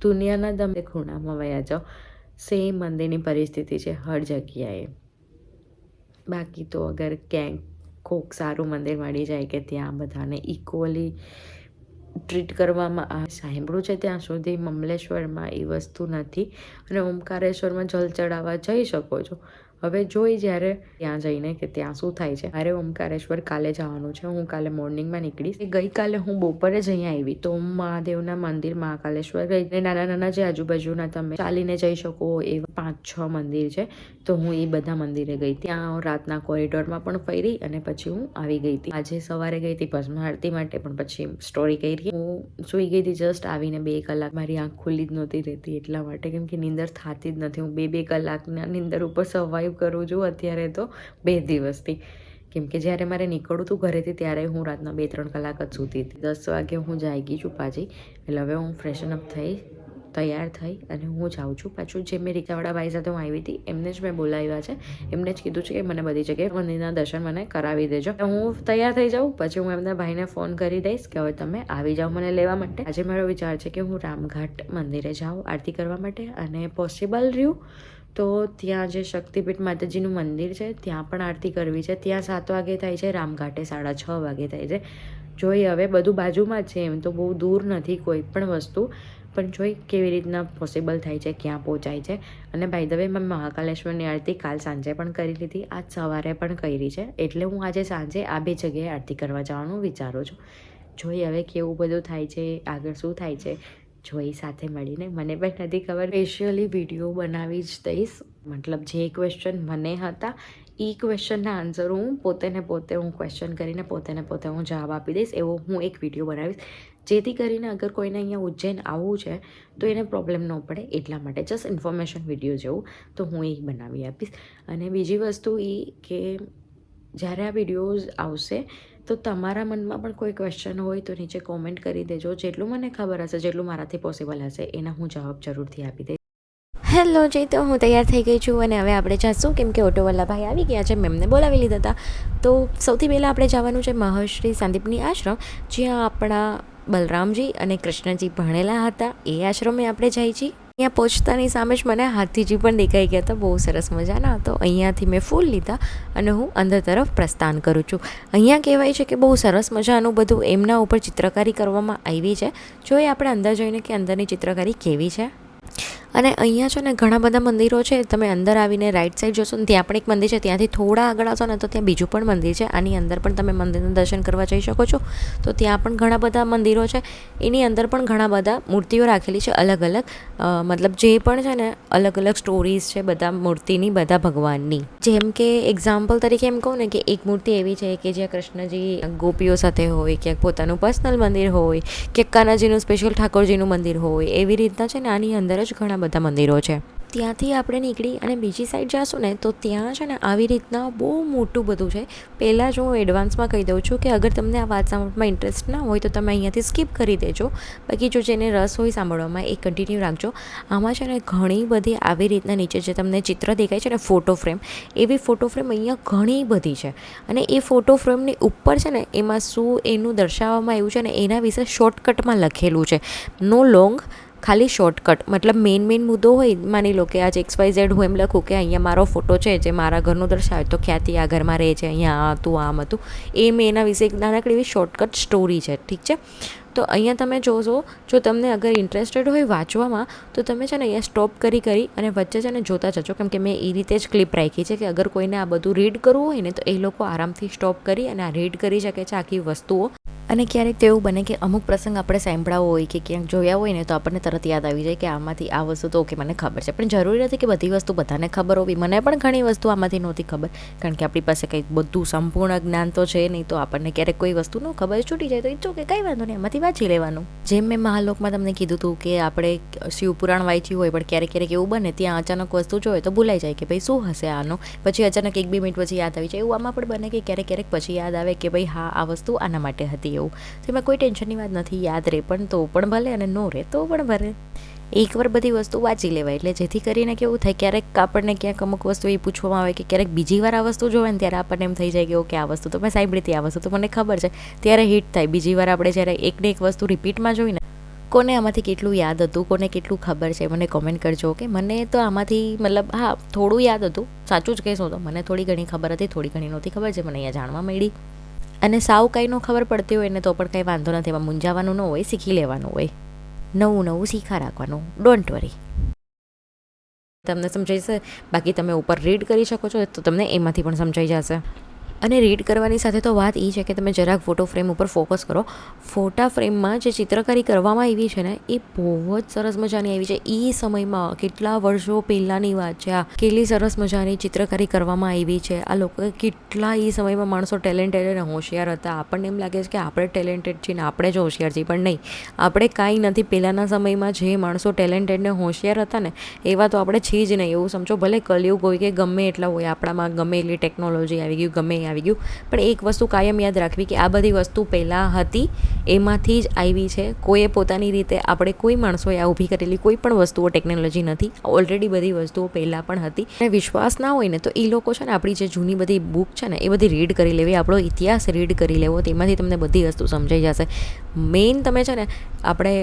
દુનિયાના તમે ખૂણામાં વયા જાઓ, સેમ મંદિરની પરિસ્થિતિ છે હર જગ્યાએ. બાકી તો અગર ક્યાંક કોક સારું મંદિર મળી જાય કે ત્યાં બધાને ઇક્વલી ટ્રીટ કરવામાં આવે, સાંભળ્યું છે ત્યાં સુધી મમલેશ્વરમાં એ વસ્તુ નથી. અને ઓમકારેશ્વરમાં જલ ચડાવવા જઈ શકો છો. હવે જોઈ જ્યારે ત્યાં જઈને કે ત્યાં શું થાય છે. મારે ઓમકારેશ્વર કાલે જવાનું છે. હું કાલે મોર્નિંગમાં નીકળીશ. ગઈકાલે હું બપોરે જ અહીંયા આવી તો મહાદેવના મંદિર મહાકાલેશ્વર ગઈ. અને નાના નાના જે આજુબાજુના તમે ચાલીને જઈ શકો એવા 5-6 મંદિર છે, તો હું એ બધા મંદિરે ગઈ. ત્યાં રાતના કોરિડોરમાં પણ ફરી અને પછી હું આવી ગઈ હતી. આજે સવારે ગઈ હતી ભસ્મ આરતી માટે, પણ પછી સ્ટોરી કરી. હું સુઈ ગઈ હતી જસ્ટ આવીને 2 કલાક. મારી આંખ ખુલ્લી જ નહોતી રહેતી એટલા માટે, કેમ કે નીંદર થતી જ નથી. હું 2 કલાકના નીંદર ઉપર સર્વાઈવ કરું છું અત્યારે તો 2 દિવસથી. કેમ કે જ્યારે મારે નીકળવું હતું ઘરેથી ત્યારે હું રાતના 2-3 કલાક જ સૂતી હતી. 10 વાગે હું જાગી છું પાછી. એટલે હવે હું ફ્રેશન અપ થઈ તૈયાર થઈ અને હું જાઉં છું પાછું. જે મેં રિક્ષાવાળા ભાઈ સાથે હું આવી હતી એમને જ મેં બોલાવ્યા છે. એમને જ કીધું છે કે મને બધી જગ્યાએ મંદિરના દર્શન મને કરાવી દેજો. હું તૈયાર થઈ જાઉં પછી હું એમના ભાઈને ફોન કરી દઈશ કે હવે તમે આવી જાઓ મને લેવા માટે. આજે મારો વિચાર છે કે હું રામઘાટ મંદિરે જાઉં આરતી કરવા માટે, અને પોસિબલ રહ્યું તો ત્યાં જે શક્તિપીઠ માતાજીનું મંદિર છે ત્યાં પણ આરતી કરવી છે. ત્યાં 7 વાગે થાય છે, રામઘાટે 6:30 વાગે થાય છે. જોઈ હવે બધું બાજુમાં જ છે, એમ તો બહુ દૂર નથી કોઈ પણ વસ્તુ, પણ જોઈ કેવી રીતના પોસિબલ થાય છે, ક્યાં પહોંચાય છે. અને બાય ધ વે મેં મહાકાલેશ્વરની આરતી કાલ સાંજે પણ કરી લીધી, આજ સવારે પણ કરી છે. એટલે હું આજે સાંજે આ 2 જગ્યાએ આરતી કરવા જવાનું વિચારું છું. જોઈ હવે કેવું બધું થાય છે, આગળ શું થાય છે જોઈ સાથે મળીને. મને પણ નથી ખબર, સ્પેશિયલી વિડીયો બનાવી જ દઈશ. મતલબ જે ક્વેશ્ચન મને હતા એ ક્વેશ્ચનના આન્સર હું પોતે હું ક્વેશ્ચન કરીને પોતે હું જવાબ આપી દઈશ. એવો હું એક વિડીયો બનાવીશ, જેથી કરીને અગર કોઈને અહીંયા ઉજ્જૈન આવવું છે તો એને પ્રોબ્લેમ ન પડે. એટલા માટે જસ્ટ ઇન્ફોર્મેશન વિડીયો જેવું તો હું એ બનાવી આપીશ. અને બીજી વસ્તુ એ કે જ્યારે આ વિડીયોઝ આવશે તો તમારા મનમાં પણ કોઈ ક્વેશ્ચન હોય તો નીચે કોમેન્ટ કરી દેજો. જેટલું મને ખબર હશે, જેટલું મારાથી પોસિબલ હશે એના હું જવાબ જરૂરથી આપી દઈશ. હેલો જય, તો હું તૈયાર થઈ ગઈ છું અને હવે આપણે જઈશું, કેમ કે ઓટોવાલા ભાઈ આવી ગયા છે. મેં એમને બોલાવી લીધા હતા. તો સૌથી પહેલાં આપણે જવાનું છે મહર્ષિ સંદીપની આશ્રમ, જ્યાં આપણા બલરામજી અને કૃષ્ણજી ભણેલા હતા. એ આશ્રમે આપણે જઈએ છીએ. અહીંયા પહોંચતાની સામે જ મને હાથીજી પણ દેખાઈ ગયા હતા, બહુ સરસ મજાના. તો અહીંયાથી મેં ફૂલ લીધા અને હું અંદર તરફ પ્રસ્થાન કરું છું. અહીંયા કહેવાય છે કે બહુ સરસ મજાનું બધું એમના ઉપર ચિત્રકારી કરવામાં આવી છે. જોઈએ આપણે અંદર જોઈને કે અંદરની ચિત્રકારી કેવી છે. અને અહીંયા છે ને ઘણા બધા મંદિરો છે. તમે અંદર આવીને રાઈટ સાઈડ જોશો ને ત્યાં પણ એક મંદિર છે. ત્યાંથી થોડા આગળ આવશો ને તો ત્યાં બીજું પણ મંદિર છે. આની અંદર પણ તમે મંદિરના દર્શન કરવા જઈ શકો છો. તો ત્યાં પણ ઘણા બધા મંદિરો છે. એની અંદર પણ ઘણા બધા મૂર્તિઓ રાખેલી છે અલગ અલગ, મતલબ જે પણ છે ને અલગ અલગ સ્ટોરીઝ છે બધા મૂર્તિની, બધા ભગવાનની. જેમ કે એક્ઝામ્પલ તરીકે એમ કહું ને કે એક મૂર્તિ એવી છે કે જ્યાં કૃષ્ણજી ગોપીઓ સાથે હોય, ક્યાંક પોતાનું પર્સનલ મંદિર હોય, ક્યાંક કાનાજીનું સ્પેશિયલ ઠાકોરજીનું મંદિર હોય. એવી રીતના છે ને આની અંદર જ ઘણા બધા મંદિરો છે. ત્યાંથી આપણે નીકળી અને બીજી સાઈડ જઈશું ને તો ત્યાં છે ને આવી રીતના બહુ મોટું બધું છે. પહેલાં જ હું એડવાન્સમાં કહી દઉં છું કે અગર તમને આ વાત સાંભળવામાં ઇન્ટરેસ્ટ ના હોય તો તમે અહીંયાથી સ્કીપ કરી દેજો. બાકી જો જેને રસ હોય સાંભળવામાં એ કન્ટિન્યુ રાખજો. આમાં છે ને ઘણી બધી આવી રીતના નીચે જે તમને ચિત્ર દેખાય છે ને ફોટો ફ્રેમ, એવી ફોટો ફ્રેમ અહીંયા ઘણી બધી છે. અને એ ફોટો ફ્રેમની ઉપર છે ને એમાં શું એનું દર્શાવવામાં આવ્યું છે ને એના વિશે શોર્ટકટમાં લખેલું છે. નો લોંગ, ખાલી શોર્ટકટ. મતલબ મેઇન મુદ્દો હોય, માની લો કે આજે XYZ હું એમ લખું કે અહીંયા મારો ફોટો છે જે મારા ઘરનું દર્શાવે, તો ખ્યાતિ આ ઘરમાં રહે છે, અહીંયા આ હતું, આમ હતું, એ મેં એના વિશે એક નાનકડી એવી શોર્ટકટ સ્ટોરી છે. ઠીક છે, તો અહીંયા તમે જોશો, જો તમને અગર ઇન્ટરેસ્ટેડ હોય વાંચવામાં તો તમે છે ને અહીંયા સ્ટોપ કરી અને વચ્ચે છે ને જોતા જજો. કેમ કે મેં એ રીતે જ ક્લિપ રાખી છે કે અગર કોઈને આ બધું રીડ કરવું હોય ને તો એ લોકો આરામથી સ્ટોપ કરી અને આ રીડ કરી શકે છે આખી વસ્તુઓ. અને ક્યારેક તો એવું બને કે અમુક પ્રસંગ આપણે સાંભળાવો હોય કે ક્યાંક જોયા હોય ને તો આપણને તરત યાદ આવી જાય કે આમાંથી આ વસ્તુ તો ઓકે મને ખબર છે. પણ જરૂરી નથી કે બધી વસ્તુ બધાને ખબર હોવી. મને પણ ઘણી વસ્તુ આમાંથી નહોતી ખબર, કારણ કે આપણી પાસે કંઈક બધું સંપૂર્ણ જ્ઞાન તો છે નહીં. તો આપણને ક્યારેક કોઈ વસ્તુ ન ખબર છૂટી જાય તો ઈચ્છો કે કંઈ વાંધો નહીં, એમાંથી વાંચી લેવાનું. જેમ મેં મહાલોકમાં તમને કીધું હતું કે આપણે શિવપુરાણ વાંચ્યું હોય પણ ક્યારેક એવું બને ત્યાં અચાનક વસ્તુ જોઈએ તો ભૂલાઈ જાય કે ભાઈ શું હશે આનો, પછી અચાનક 1-2 મિનિટ પછી યાદ આવી જાય. એવું આમાં પણ બને કે ક્યારેક પછી યાદ આવે કે ભાઈ હા આ વસ્તુ આના માટે હતી. એવું તો એમાં કોઈ ટેન્શનની વાત નથી. યાદ રહે પણ તો પણ ભલે અને નો રહે તો પણ ભલે. એકવાર બધી વસ્તુ વાંચી લેવાય એટલે જેથી કરીને કેવું થાય, ક્યારેક આપણને ક્યાંક અમુક વસ્તુ એ પૂછવામાં આવે કે ક્યારેક બીજી વાર આ વસ્તુ જોવે ને ત્યારે આપણને એમ થઈ જાય કે ઓકે આ વસ્તુ તો મેં સાંભળી હતી, આ વસ્તુ તો મને ખબર છે, ત્યારે હિટ થાય. બીજી વાર આપણે જ્યારે એકને એક વસ્તુ રિપીટમાં જોઈને કોને આમાંથી કેટલું યાદ હતું, કોને કેટલું ખબર છે મને કોમેન્ટ કરજો. કે મને તો આમાંથી મતલબ હા થોડું યાદ હતું, સાચું જ કહીશું તો મને થોડી ઘણી ખબર હતી, થોડી ઘણી નહોતી ખબર છે મને અહીંયા જાણવા મળી. અને સાવ કંઈ ન ખબર પડતી હોય ને તો પણ કંઈ વાંધો નથી, એમાં મૂંઝાવાનું ન હોય, શીખી લેવાનું હોય, નવું નવું શીખા રાખવાનું, ડોન્ટ વરી. તમને સમજાઈ જશે. બાકી તમે ઉપર રીડ કરી શકો છો તો તમને એમાંથી પણ સમજાઈ જશે. અને રીડ કરવાની સાથે તો વાત એ છે કે તમે જરાક ફોટો ફ્રેમ ઉપર ફોકસ કરો. ફોટા ફ્રેમમાં જે ચિત્રકારી કરવામાં આવી છે ને એ બહુ જ સરસ મજાની આવી છે. એ સમયમાં કેટલા વર્ષો પહેલાંની વાત છે આ, કેટલી સરસ મજાની ચિત્રકારી કરવામાં આવી છે. આ લોકો કેટલા એ સમયમાં માણસો ટેલેન્ટેડ અને હોશિયાર હતા. આપણને એમ લાગે છે કે આપણે ટેલેન્ટેડ છીએ ને આપણે જ હોશિયાર છીએ, પણ નહીં, આપણે કાંઈ નથી. પહેલાંના સમયમાં જે માણસો ટેલેન્ટેડ ને હોશિયાર હતા ને એવા તો આપણે છીએ જ નહીં, એવું સમજો. ભલે કલયુગ હોય કે ગમે એટલા હોય, આપણામાં ગમે એટલી ટેકનોલોજી આવી ગયું, ગમે આવી ગયું, પણ એક વસ્તુ કાયમ યાદ રાખવી કે આ બધી વસ્તુ પહેલાં હતી, એમાંથી જ આવી છે. કોઈએ પોતાની રીતે, આપણે કોઈ માણસોએ આ ઊભી કરેલી કોઈ પણ વસ્તુઓ ટેકનોલોજી નથી, ઓલરેડી બધી વસ્તુઓ પહેલાં પણ હતી. અને વિશ્વાસ ના હોય ને તો એ લોકો છે ને આપણી જે જૂની બધી બુક છે ને એ બધી રીડ કરી લેવી, આપણો ઇતિહાસ રીડ કરી લેવો, તેમાંથી તમને બધી વસ્તુ સમજાઈ જશે. મેઇન તમે છે ને આપણે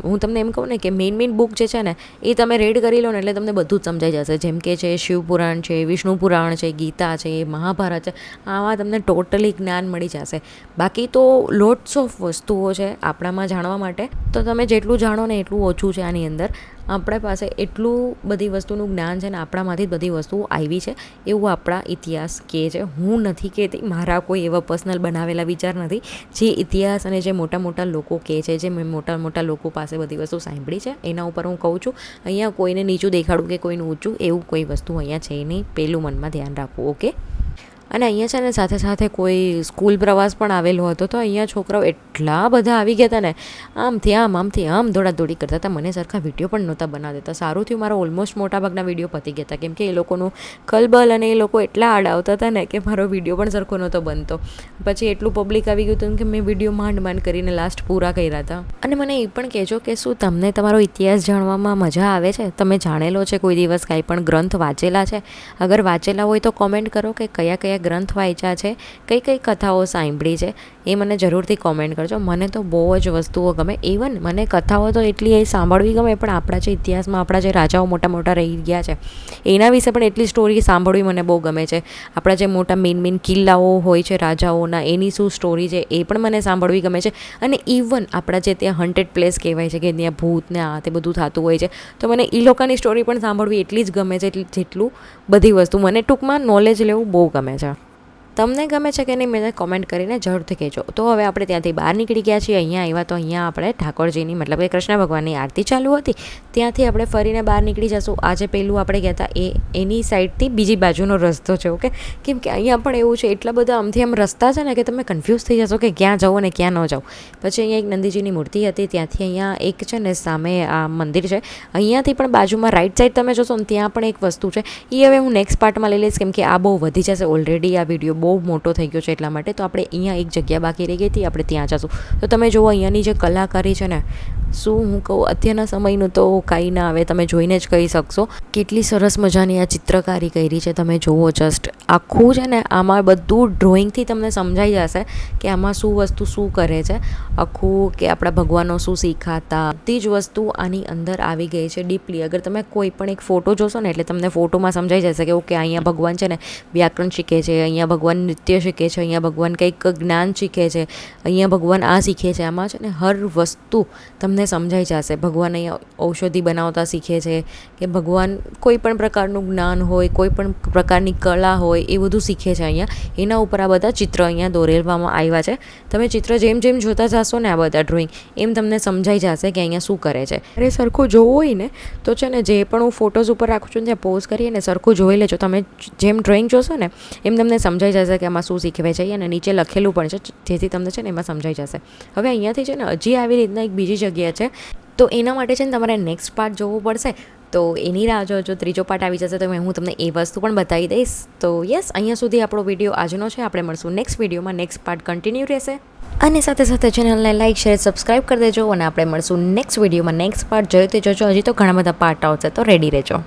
હું તમને એમ કહું ને કે મેઇન બુક જે છે ને એ તમે રીડ કરી લો ને એટલે તમને બધું જ સમજાઈ જશે. જેમ કે છે શિવપુરાણ છે, વિષ્ણુ પુરાણ છે, ગીતા છે, મહાભારત છે, આમાં તમને ટોટલી જ્ઞાન મળી જશે. બાકી તો લોટ્સ ઓફ વસ્તુઓ છે આપણામાં જાણવા માટે, તો તમે જેટલું જાણો ને એટલું ઓછું છે આની અંદર. આપણા પાસે એટલું બધી વસ્તુનું જ્ઞાન છે ને આપણામાંથી જ બધી વસ્તુઓ આવી છે એવું આપણા ઇતિહાસ કહે છે. હું નથી કહેતી, મારા કોઈ એવા પર્સનલ બનાવેલા વિચાર નથી. જે ઇતિહાસ અને જે મોટા મોટા લોકો કહે છે, જે મેં મોટા મોટા લોકો પાસે બધી વસ્તુ સાંભળી છે એના ઉપર હું કહું છું. અહીંયા કોઈને નીચું દેખાડું કે કોઈનું ઊંચું એવું કોઈ વસ્તુ અહીંયા છે નહીં, પેલું મનમાં ધ્યાન રાખવું, ઓકે. અને અહીંયા છે ને સાથે સાથે કોઈ સ્કૂલ પ્રવાસ પણ આવેલો હતો, તો અહીંયા છોકરાઓ એટલા બધા આવી ગયા હતા ને, આમથી આમ દોડાદોડી કરતા હતા. મને સરખા વિડીયો પણ નહોતા બનાવી દેતા. સારું થયું મારો ઓલમોસ્ટ મોટાભાગના વિડીયો પતી ગયા હતા, કેમ કે એ લોકોનું કલબલ અને એ લોકો એટલા આડાવતા હતા ને કે મારો વિડીયો પણ સરખો નહોતો બનતો. પછી એટલું પબ્લિક આવી ગયું હતું કે મેં વિડીયો માંડ કરીને લાસ્ટ પૂરા કર્યા હતા. અને મને એ પણ કહેજો કે શું તમને તમારો ઇતિહાસ જાણવામાં મજા આવે છે? તમે જાણેલો છે કોઈ દિવસ કાંઈ પણ ગ્રંથ વાંચેલા છે? અગર વાંચેલા હોય તો કોમેન્ટ કરો કે કયા કયા ગ્રંથ વાંચ્યા છે, કઈ કઈ કથાઓ સાંભળી છે, એ મને જરૂરથી કોમેન્ટ કરજો. મને તો બહુ જ વસ્તુઓ ગમે. ઇવન મને કથાઓ તો એટલી એ સાંભળવી ગમે, પણ આપણા જે ઇતિહાસમાં આપણા જે રાજાઓ મોટા મોટા રહી ગયા છે એના વિશે પણ એટલી સ્ટોરી સાંભળવી મને બહુ ગમે છે. આપણા જે મોટા મેઇન કિલ્લાઓ હોય છે રાજાઓના, એની શું સ્ટોરી છે એ પણ મને સાંભળવી ગમે છે. અને ઇવન આપણા જે ત્યાં હન્ટેડ પ્લેસ કહેવાય છે કે ત્યાં ભૂત ને આ તે બધું થતું હોય છે, તો મને એ લોકોની સ્ટોરી પણ સાંભળવી એટલી જ ગમે છે જેટલું બધી વસ્તુ. મને ટૂંકમાં નોલેજ લેવું બહુ ગમે છે. તમને ગમે છે કે નહીં મને કોમેન્ટ કરીને જરૂરથી કહેજો. તો હવે આપણે ત્યાંથી બહાર નીકળી ગયા છીએ. અહીંયા આવ્યા તો અહીંયા આપણે ઠાકોરજીની મતલબ કે કૃષ્ણ ભગવાનની આરતી ચાલુ હતી, ત્યાંથી આપણે ફરીને બહાર નીકળી જશું. આજે પહેલું આપણે ગયા હતા એની સાઈડથી બીજી બાજુનો રસ્તો છે, ઓકે. કેમ કે અહીંયા પણ એવું છે, એટલા બધા આમથી આમ રસ્તા છે ને કે તમે કન્ફ્યુઝ થઈ જશો કે ક્યાં જાઓ અને ક્યાં ન જાઓ. પછી અહીંયા એક નંદીજીની મૂર્તિ હતી, ત્યાંથી અહીંયા એક છે ને સામે આ મંદિર છે. અહીંયાથી પણ બાજુમાં રાઈટ સાઈડ તમે જોશો ને ત્યાં પણ એક વસ્તુ છે. એ હવે હું નેક્સ્ટ પાર્ટમાં લઈ લઈશ, કેમ કે આ બહુ વધી જશે. ઓલરેડી આ વિડીયો બહુ મોટો થઈ ગયો છે એટલા માટે. તો આપણે અહીંયા એક જગ્યા બાકી રહી ગઈ હતી, આપણે ત્યાં જશું. તો તમે જુઓ અહીંયાની જે કલાકારી છે ને, શું હું કહું, અત્યારના સમયનું તો કાંઈ ના આવે, તમે જોઈને જ કહી શકશો કેટલી સરસ મજાની આ ચિત્રકારી કરી છે. તમે જુઓ જસ્ટ આખું છે ને, આમાં બધું ડ્રોઈંગથી તમને સમજાઈ જશે કે આમાં શું વસ્તુ શું કરે છે આખું, કે આપણા ભગવાનો શું શીખાતા, બધી જ વસ્તુ આની અંદર આવી ગઈ છે ડીપલી. અગર તમે કોઈ પણ એક ફોટો જોશો ને એટલે તમને ફોટોમાં સમજાઈ જશે કે ઓકે અહીંયા ભગવાન છે ને વ્યાકરણ શીખે છે, અહીંયા ભગવાન નૃત્ય શીખે છે, અહીંયા ભગવાન કંઈક જ્ઞાન શીખે છે, અહીંયા ભગવાન આ શીખે છે. આમાં છે ને હર વસ્તુ તમને સમજાઈ જશે. ભગવાન અહીંયા ઔષધિ બનાવતા શીખે છે, કે ભગવાન કોઈ પણ પ્રકારનું જ્ઞાન હોય, કોઈ પણ પ્રકારની કળા હોય, એ બધું શીખે છે અહીંયા. એના ઉપર આ બધા ચિત્ર અહીંયા દોરેલવામાં આવ્યા છે. તમે ચિત્ર જેમ જેમ જોતા જશો ને આ બધા ડ્રોઈંગ, એમ તમને સમજાઈ જશે કે અહીંયા શું કરે છે. અરે સરખું જોવું હોય ને તો છે ને જે પણ હું ફોટોઝ ઉપર રાખું છું ત્યાં પોઝ કરીએ ને સરખું જોઈ લેજો. તમે જેમ ડ્રોઈંગ જોશો ને એમ તમને સમજાઈ જશે કે આમાં શું શીખવે છે, અને નીચે લખેલું પણ છે જેથી તમને છે ને એમાં સમજાઈ જશે. હવે અહીંયાથી છે ને હજી આવી રીતના એક બીજી જગ્યા છે, તો એના માટે છે ને તમારે નેક્સ્ટ પાર્ટ જોવું પડશે. તો એની રાહ જો ત્રીજો પાર્ટ આવી જશે તો હું તમને એ વસ્તુ પણ બતાવી દઈશ. તો યસ, અહીંયા સુધી આપણો વિડીયો આજનો છે. આપણે મળશું નેક્સ્ટ વિડીયોમાં. નેક્સ્ટ પાર્ટ કન્ટિન્યુ રહેશે. અને સાથે સાથે ચેનલને લાઇક શેર સબસ્ક્રાઈબ કરી દેજો. અને આપણે મળશું નેક્સ્ટ વિડીયોમાં. નેક્સ્ટ પાર્ટ જોઈ તે જોજો. હજી તો ઘણા બધા પાર્ટ આવશે, તો રેડી રહેજો.